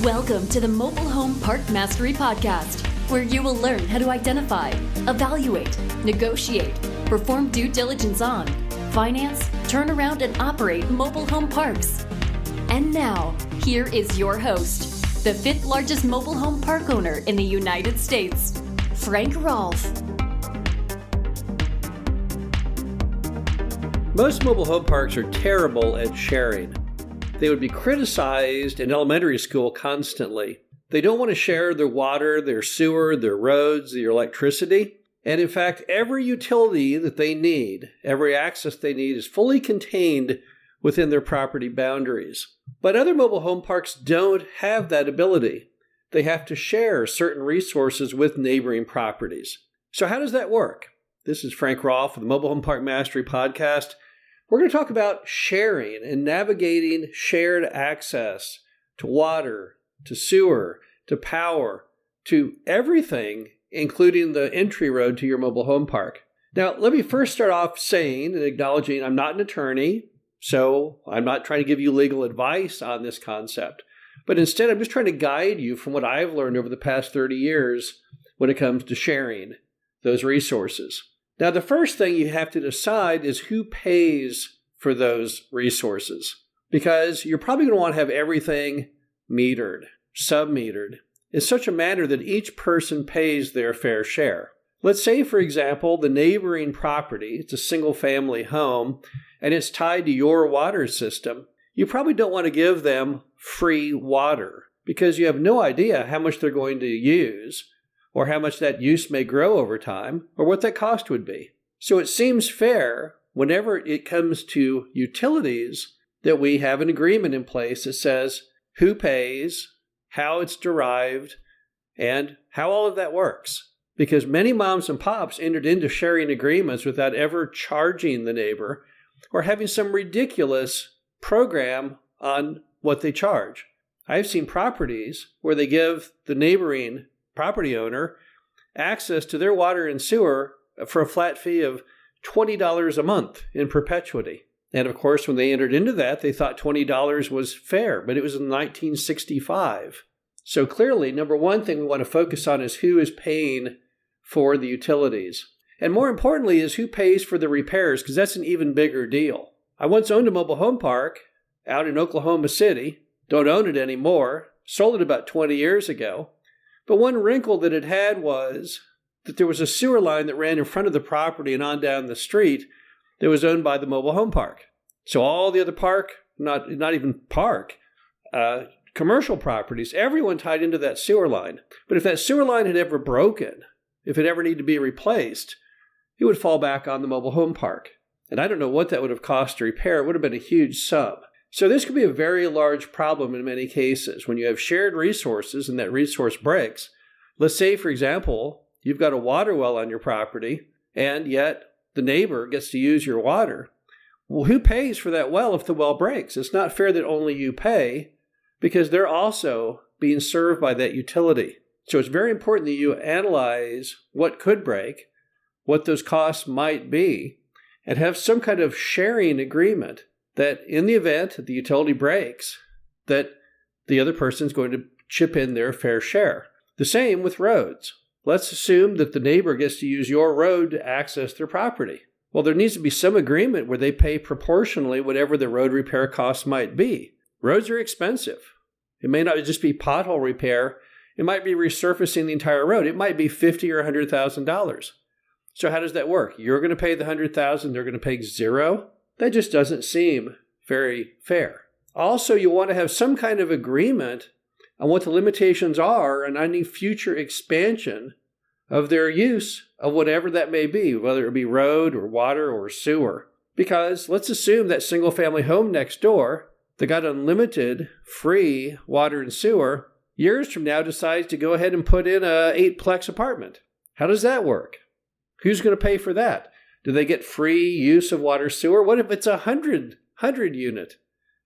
Welcome to the Mobile Home Park Mastery Podcast, where you will learn how to identify, evaluate, negotiate, perform due diligence on, finance, turn around, and operate mobile home parks. And now, here is your host, the fifth largest mobile home park owner in the United States, Frank Rolfe. Most mobile home parks are terrible at sharing. They would be criticized in elementary school constantly. They don't want to share their water, their sewer, their roads, their electricity. And in fact, every utility that they need, every access they need is fully contained within their property boundaries. But other mobile home parks don't have that ability. They have to share certain resources with neighboring properties. So how does that work? This is Frank Rolfe of the Mobile Home Park Mastery Podcast. We're going to talk about sharing and navigating shared access to water, to sewer, to power, to everything, including the entry road to your mobile home park. Now, let me first start off saying and acknowledging I'm not an attorney, so I'm not trying to give you legal advice on this concept. But instead, I'm just trying to guide you from what I've learned over the past 30 years when it comes to sharing those resources. Now, the first thing you have to decide is who pays for those resources, because you're probably going to want to have everything metered, sub-metered, in such a manner that each person pays their fair share. Let's say, for example, the neighboring property, it's a single-family home, and it's tied to your water system. You probably don't want to give them free water because you have no idea how much they're going to use, or how much that use may grow over time, or what that cost would be. So it seems fair, whenever it comes to utilities, that we have an agreement in place that says who pays, how it's derived, and how all of that works. Because many moms and pops entered into sharing agreements without ever charging the neighbor or having some ridiculous program on what they charge. I've seen properties where they give the neighboring property owner access to their water and sewer for a flat fee of $20 a month in perpetuity. And of course, when they entered into that, they thought $20 was fair, but it was in 1965. So clearly, number one thing we want to focus on is who is paying for the utilities. And more importantly is who pays for the repairs, because that's an even bigger deal. I once owned a mobile home park out in Oklahoma City. Don't own it anymore. Sold it about 20 years ago. But one wrinkle that it had was that there was a sewer line that ran in front of the property and on down the street that was owned by the mobile home park. So all the other not even park, commercial properties, everyone tied into that sewer line. But if that sewer line had ever broken, if it ever needed to be replaced, it would fall back on the mobile home park. And I don't know what that would have cost to repair. It would have been a huge sum. So this could be a very large problem in many cases. When you have shared resources and that resource breaks, let's say, for example, you've got a water well on your property, and yet the neighbor gets to use your water. Well, who pays for that well if the well breaks? It's not fair that only you pay, because they're also being served by that utility. So it's very important that you analyze what could break, what those costs might be, and have some kind of sharing agreement that in the event that the utility breaks, that the other person is going to chip in their fair share. The same with roads. Let's assume that the neighbor gets to use your road to access their property. Well, there needs to be some agreement where they pay proportionally whatever the road repair costs might be. Roads are expensive. It may not just be pothole repair. It might be resurfacing the entire road. It might be $50,000 or $100,000. So how does that work? You're going to pay the $100,000. They're going to pay zero? That just doesn't seem very fair. Also, you want to have some kind of agreement on what the limitations are on any future expansion of their use of whatever that may be, whether it be road or water or sewer. Because let's assume that single-family home next door that got unlimited free water and sewer years from now decides to go ahead and put in a 8-plex apartment. How does that work? Who's going to pay for that? Do they get free use of water sewer? What if it's a 100-unit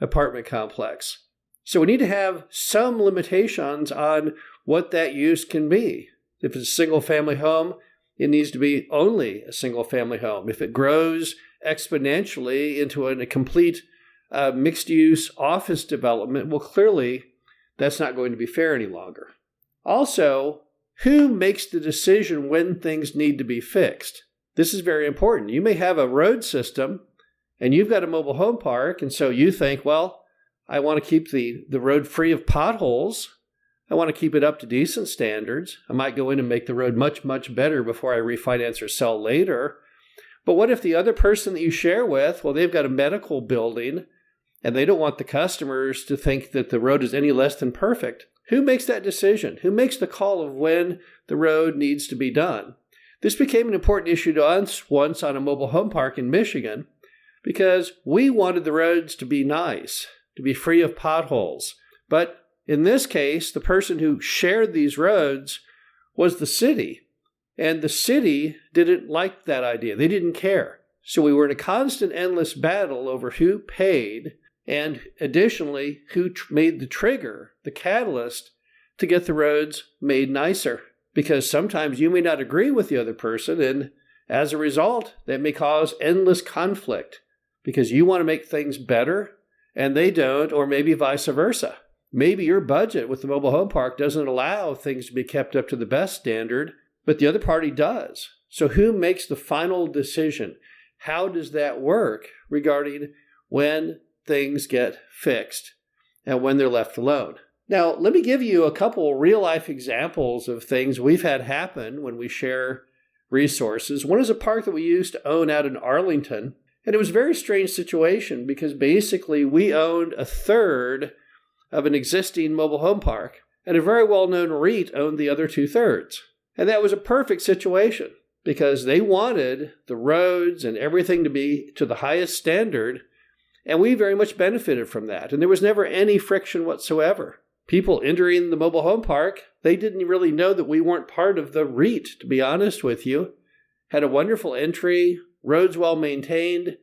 apartment complex? So we need to have some limitations on what that use can be. If it's a single-family home, it needs to be only a single-family home. If it grows exponentially into a complete mixed-use office development, well, clearly that's not going to be fair any longer. Also, who makes the decision when things need to be fixed? This is very important. You may have a road system and you've got a mobile home park, and so you think, well, I want to keep the road free of potholes. I want to keep it up to decent standards. I might go in and make the road much, much better before I refinance or sell later. But what if the other person that you share with, well, they've got a medical building and they don't want the customers to think that the road is any less than perfect? Who makes that decision? Who makes the call of when the road needs to be done? This became an important issue to us once on a mobile home park in Michigan because we wanted the roads to be nice, to be free of potholes. But in this case, the person who shared these roads was the city. And the city didn't like that idea. They didn't care. So we were in a constant, endless battle over who paid and additionally, who made the trigger, the catalyst, to get the roads made nicer. Because sometimes you may not agree with the other person, and as a result, that may cause endless conflict because you want to make things better and they don't, or maybe vice versa. Maybe your budget with the mobile home park doesn't allow things to be kept up to the best standard, but the other party does. So who makes the final decision? How does that work regarding when things get fixed and when they're left alone? Now, let me give you a couple real-life examples of things we've had happen when we share resources. One is a park that we used to own out in Arlington, and it was a very strange situation because basically we owned a third of an existing mobile home park, and a very well-known REIT owned the other 2/3. And that was a perfect situation because they wanted the roads and everything to be to the highest standard, and we very much benefited from that. And there was never any friction whatsoever. People entering the mobile home park, they didn't really know that we weren't part of the REIT, to be honest with you. Had a wonderful entry, roads well maintained,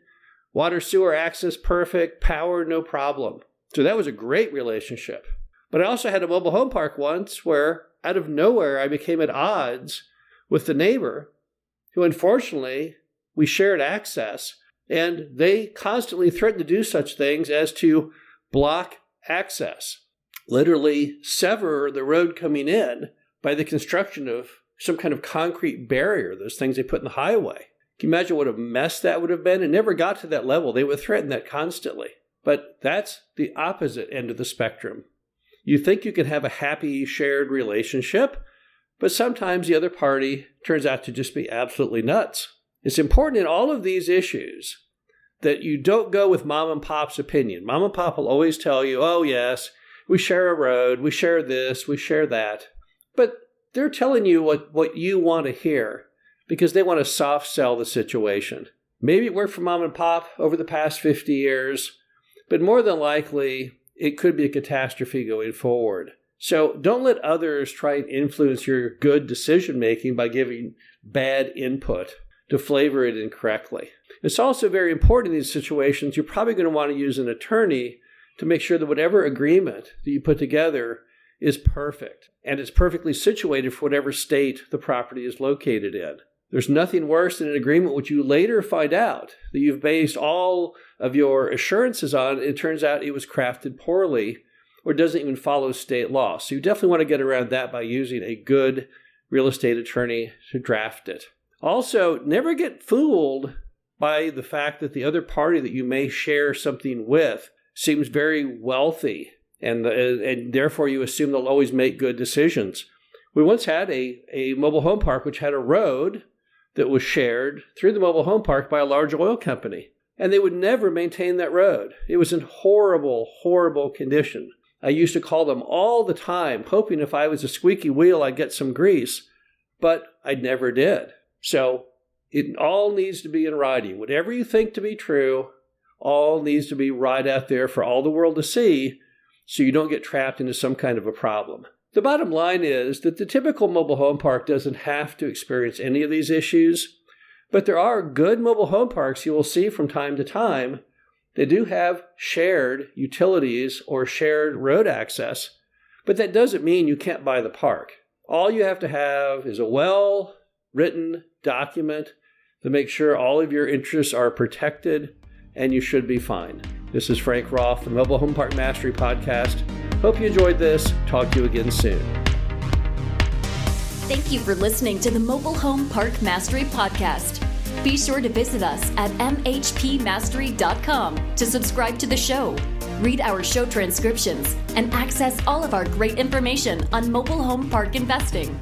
water sewer access perfect, power no problem. So that was a great relationship. But I also had a mobile home park once where out of nowhere I became at odds with the neighbor who unfortunately we shared access, and they constantly threatened to do such things as to block access. Literally sever the road coming in by the construction of some kind of concrete barrier, those things they put in the highway. Can you imagine what a mess that would have been? It never got to that level. They would threaten that constantly. But that's the opposite end of the spectrum. You think you can have a happy shared relationship, but sometimes the other party turns out to just be absolutely nuts. It's important in all of these issues that you don't go with mom and pop's opinion. Mom and pop will always tell you, oh yes, we share a road, we share this, we share that. But they're telling you what you want to hear because they want to soft sell the situation. Maybe it worked for mom and pop over the past 50 years, but more than likely, it could be a catastrophe going forward. So don't let others try and influence your good decision-making by giving bad input to flavor it incorrectly. It's also very important in these situations, you're probably going to want to use an attorney to make sure that whatever agreement that you put together is perfect and it's perfectly situated for whatever state the property is located in. There's nothing worse than an agreement which you later find out that you've based all of your assurances on. It turns out it was crafted poorly or doesn't even follow state law. So you definitely want to get around that by using a good real estate attorney to draft it. Also, never get fooled by the fact that the other party that you may share something with seems very wealthy and therefore you assume they'll always make good decisions. We once had a mobile home park which had a road that was shared through the mobile home park by a large oil company. And they would never maintain that road. It was in horrible, horrible condition. I used to call them all the time, hoping if I was a squeaky wheel, I'd get some grease. But I never did. So it all needs to be in writing. Whatever you think to be true, all needs to be right out there for all the world to see so you don't get trapped into some kind of a problem. The bottom line is that the typical mobile home park doesn't have to experience any of these issues, but there are good mobile home parks you will see from time to time that do have shared utilities or shared road access, but that doesn't mean you can't buy the park. All you have to have is a well-written document to make sure all of your interests are protected, and you should be fine. This is Frank Rolfe, the Mobile Home Park Mastery Podcast. Hope you enjoyed this. Talk to you again soon. Thank you for listening to the Mobile Home Park Mastery Podcast. Be sure to visit us at mhpmastery.com to subscribe to the show, read our show transcriptions, and access all of our great information on mobile home park investing.